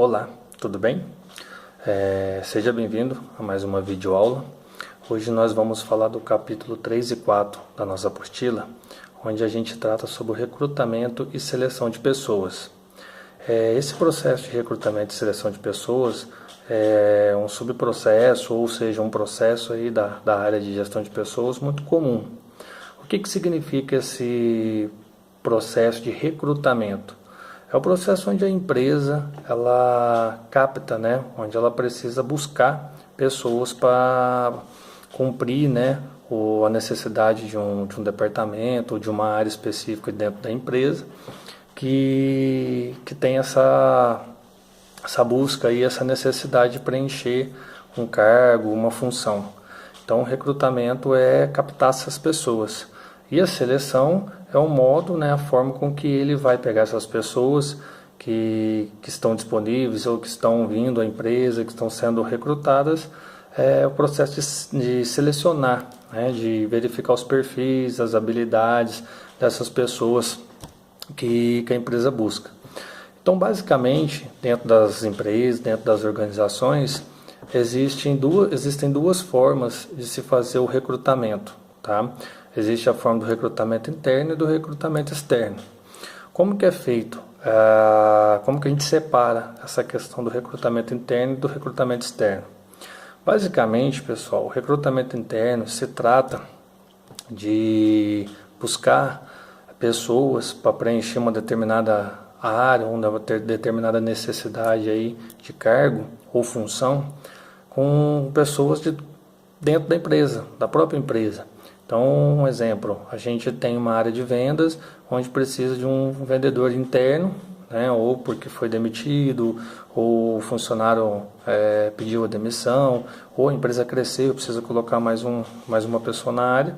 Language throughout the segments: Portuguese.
Olá, tudo bem? Seja bem-vindo a mais uma videoaula. Hoje nós vamos falar do capítulo 3 e 4 da nossa apostila, onde a gente trata sobre o recrutamento e seleção de pessoas. Esse processo de recrutamento e seleção de pessoas é um subprocesso, ou seja, um processo aí da área de gestão de pessoas muito comum. O que significa esse processo de recrutamento? É o processo onde a empresa ela capta, onde ela precisa buscar pessoas para cumprir, a necessidade de um departamento ou de uma área específica dentro da empresa que tem essa busca e essa necessidade de preencher um cargo, uma função. Então, o recrutamento é captar essas pessoas. E a seleção é o modo, a forma com que ele vai pegar essas pessoas que estão disponíveis ou que estão vindo à empresa, que estão sendo recrutadas. É o processo de selecionar, de verificar os perfis, as habilidades dessas pessoas que a empresa busca. Então, basicamente, dentro das empresas, dentro das organizações, existem duas formas de se fazer o recrutamento, tá? Existe a forma do recrutamento interno e do recrutamento externo. Como que é feito? Como que a gente separa essa questão do recrutamento interno e do recrutamento externo? Basicamente, pessoal, o recrutamento interno se trata de buscar pessoas para preencher uma determinada área, uma determinada necessidade aí de cargo ou função, com pessoas dentro da empresa, da própria empresa. Então, um exemplo, a gente tem uma área de vendas onde precisa de um vendedor interno, ou porque foi demitido, ou o funcionário pediu a demissão, ou a empresa cresceu, precisa colocar mais uma pessoa na área.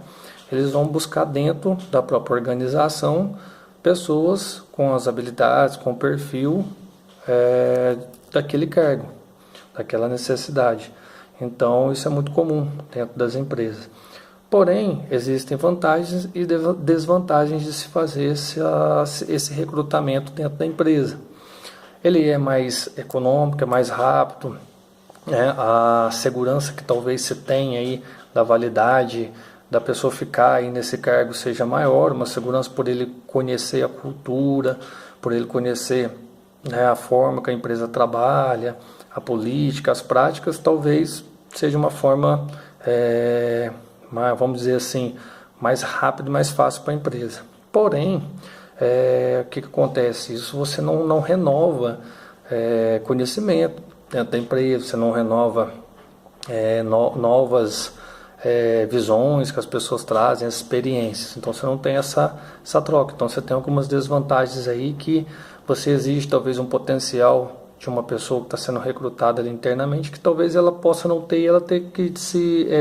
Eles vão buscar dentro da própria organização pessoas com as habilidades, com o perfil daquele cargo, daquela necessidade. Então, isso é muito comum dentro das empresas. Porém, existem vantagens e desvantagens de se fazer esse recrutamento dentro da empresa. Ele é mais econômico, é mais rápido, a segurança que talvez se tenha aí da validade da pessoa ficar aí nesse cargo seja maior, uma segurança por ele conhecer a cultura, por ele conhecer a forma que a empresa trabalha, a política, as práticas, talvez seja uma forma, vamos dizer assim, mais rápida e mais fácil para a empresa. Porém, o que acontece? Isso você não renova conhecimento dentro da empresa, você não renova novas visões que as pessoas trazem, as experiências. Então você não tem essa troca. Então você tem algumas desvantagens aí que você exige talvez um potencial de uma pessoa que está sendo recrutada ali internamente, que talvez ela possa não ter e ela ter que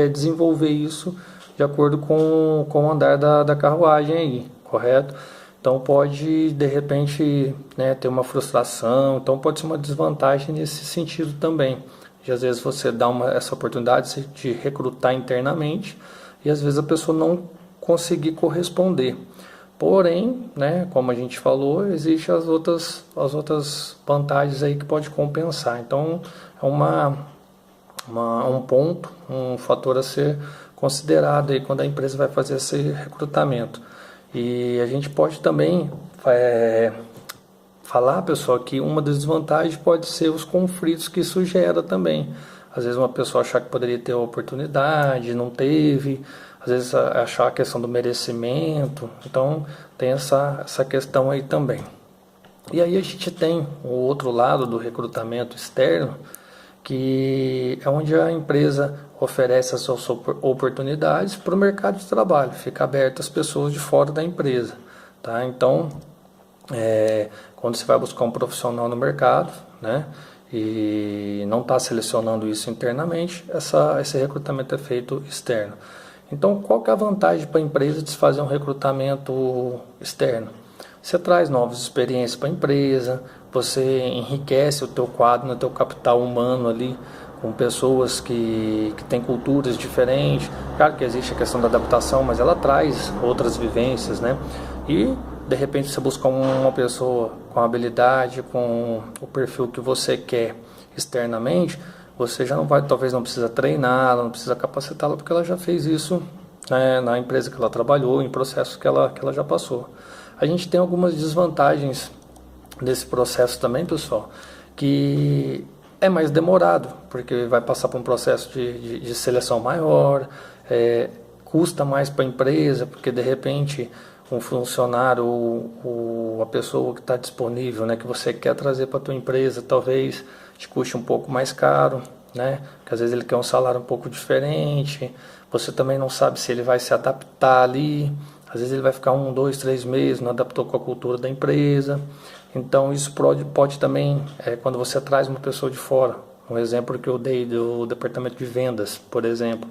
desenvolver isso de acordo com o andar da carruagem aí, correto? Então pode de repente ter uma frustração, então pode ser uma desvantagem nesse sentido também. E às vezes você dá essa oportunidade de recrutar internamente e às vezes a pessoa não conseguir corresponder. Porém, como a gente falou, existem as outras vantagens aí que pode compensar. Então é um ponto, um fator a ser considerado aí quando a empresa vai fazer esse recrutamento. E a gente pode também falar, pessoal, que uma das desvantagens pode ser os conflitos que isso gera também. Às vezes uma pessoa achar que poderia ter a oportunidade, não teve, às vezes achar a questão do merecimento, então tem essa questão aí também. E aí a gente tem o outro lado do recrutamento externo, que é onde a empresa oferece as suas oportunidades para o mercado de trabalho, fica aberto às pessoas de fora da empresa. Tá? Então, quando você vai buscar um profissional no mercado, e não está selecionando isso internamente, esse recrutamento é feito externo. Então, qual que é a vantagem para a empresa de se fazer um recrutamento externo? Você traz novas experiências para a empresa, você enriquece o teu quadro, o teu capital humano ali, com pessoas que têm culturas diferentes. Claro que existe a questão da adaptação, mas ela traz outras vivências, E de repente você buscar uma pessoa com habilidade, com o perfil que você quer externamente, você já não vai, talvez não precisa treiná-la, não precisa capacitá-la, porque ela já fez isso, né, na empresa que ela trabalhou, em processos que ela já passou. A gente tem algumas desvantagens desse processo também, pessoal, que é mais demorado, porque vai passar por um processo de seleção maior, custa mais para a empresa, porque de repente um funcionário ou a pessoa que está disponível, né, que você quer trazer para a tua empresa, talvez te custe um pouco mais caro, né, porque às vezes ele quer um salário um pouco diferente, você também não sabe se ele vai se adaptar ali, às vezes ele vai ficar 1, 2, 3 meses, não adaptou com a cultura da empresa. Então isso pode também, quando você traz uma pessoa de fora, um exemplo que eu dei do departamento de vendas, por exemplo,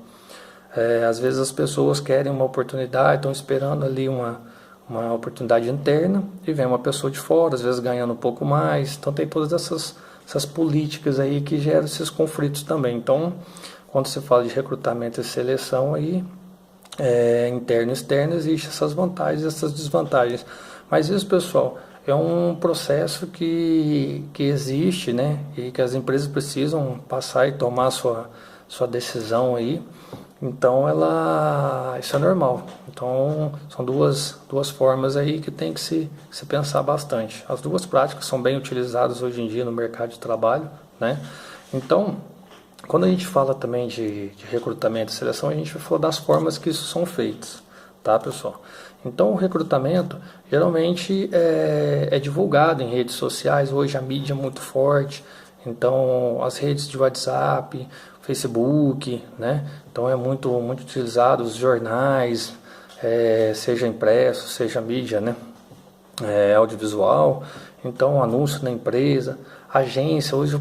às vezes as pessoas querem uma oportunidade, estão esperando ali uma oportunidade interna e vem uma pessoa de fora, às vezes ganhando um pouco mais. Então tem todas essas políticas aí que geram esses conflitos também. Então, quando se fala de recrutamento e seleção aí, interno e externo, existem essas vantagens e essas desvantagens. Mas isso, pessoal, é um processo que existe, né? E que as empresas precisam passar e tomar sua decisão aí. Então, isso é normal. Então, são duas formas aí que tem que se pensar bastante. As duas práticas são bem utilizadas hoje em dia no mercado de trabalho, né? Então, quando a gente fala também de recrutamento e seleção, a gente vai falar das formas que isso são feitos, tá, pessoal? Então, o recrutamento geralmente é divulgado em redes sociais. Hoje a mídia é muito forte, então as redes de WhatsApp, Facebook, né? Então é muito utilizado os jornais, seja impresso, seja mídia, né? Audiovisual. Então anúncio na empresa, agência. Hoje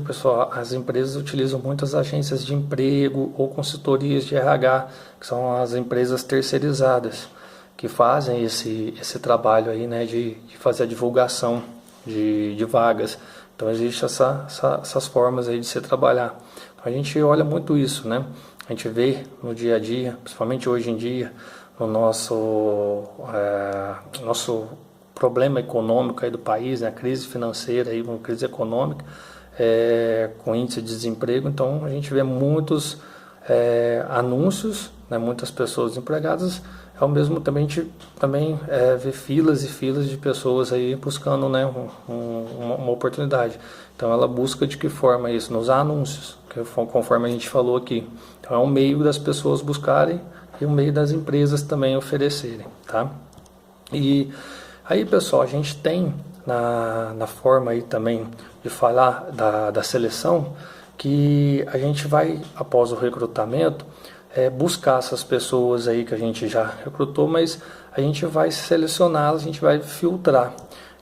as empresas utilizam muitas agências de emprego ou consultorias de RH, que são as empresas terceirizadas, que fazem esse trabalho aí, né, de fazer a divulgação de vagas. Então existe essas formas aí de se trabalhar. Então, a gente olha muito isso, né? A gente vê no dia a dia, principalmente hoje em dia, no nosso problema econômico aí do país, né? A crise financeira aí, uma crise econômica, com índice de desemprego. Então a gente vê muitos anúncios, né? Muitas pessoas desempregadas. Ao mesmo tempo a gente também vê filas e filas de pessoas aí buscando, né, uma oportunidade. Então ela busca de que forma isso? Nos anúncios, conforme a gente falou aqui. Então é um meio das pessoas buscarem e um meio das empresas também oferecerem, tá? E aí, pessoal, a gente tem na forma aí também de falar da seleção, que a gente vai, após o recrutamento, buscar essas pessoas aí que a gente já recrutou, mas a gente vai selecioná-las, a gente vai filtrar.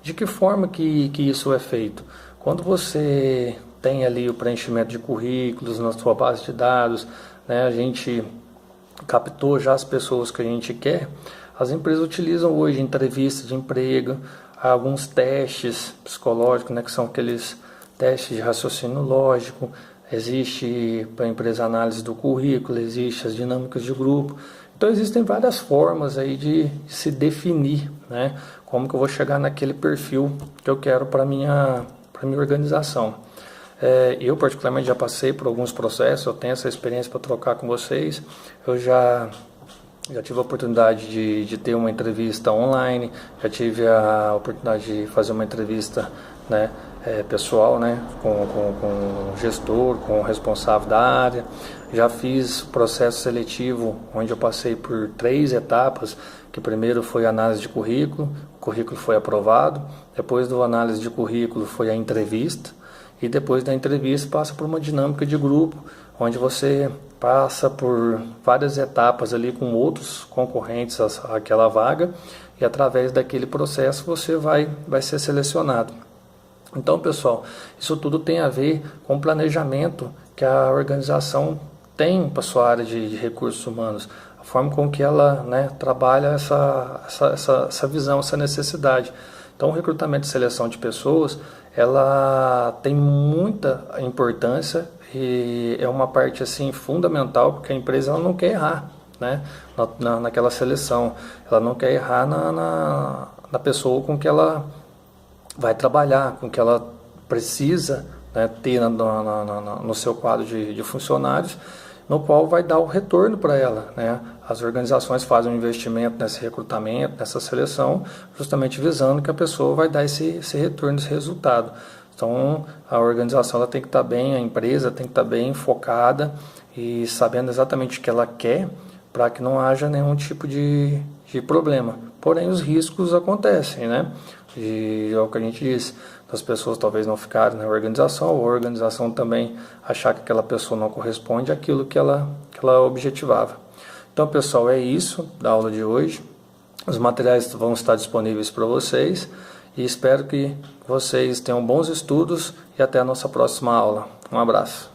De que forma que isso é feito? Quando você tem ali o preenchimento de currículos na sua base de dados, né, a gente captou já as pessoas que a gente quer, as empresas utilizam hoje entrevistas de emprego, alguns testes psicológicos, né, que são aqueles testes de raciocínio lógico. Existe para a empresa análise do currículo, existe as dinâmicas de grupo. Então existem várias formas aí de se definir, né, como que eu vou chegar naquele perfil que eu quero para minha organização. Eu particularmente já passei por alguns processos, eu tenho essa experiência para trocar com vocês. Eu já tive a oportunidade de ter uma entrevista online, já tive a oportunidade de fazer uma entrevista, né, pessoal, né, com o gestor, com o responsável da área. Já fiz processo seletivo onde eu passei por 3 etapas, que primeiro foi a análise de currículo, o currículo foi aprovado, depois da análise de currículo foi a entrevista, e depois da entrevista passa por uma dinâmica de grupo, onde você passa por várias etapas ali com outros concorrentes àquela vaga, e através daquele processo você vai ser selecionado. Então, pessoal, isso tudo tem a ver com o planejamento que a organização tem para a sua área de recursos humanos, a forma com que ela, né, trabalha essa visão, essa necessidade. Então, o recrutamento e seleção de pessoas, ela tem muita importância e é uma parte assim fundamental, porque a empresa ela não quer errar, né, naquela seleção, ela não quer errar da pessoa com que ela vai trabalhar, com que ela precisa, né, ter no seu quadro de funcionários, no qual vai dar o retorno para ela, né? As organizações fazem um investimento nesse recrutamento, nessa seleção, justamente visando que a pessoa vai dar esse retorno, esse resultado. Então, a organização ela tem que estar bem, a empresa tem que estar bem focada e sabendo exatamente o que ela quer, para que não haja nenhum tipo de problema. Porém, os riscos acontecem, né? E é o que a gente disse, das pessoas talvez não ficarem na organização, ou a organização também achar que aquela pessoa não corresponde àquilo que ela objetivava. Então, pessoal, é isso da aula de hoje. Os materiais vão estar disponíveis para vocês e espero que vocês tenham bons estudos e até a nossa próxima aula. Um abraço.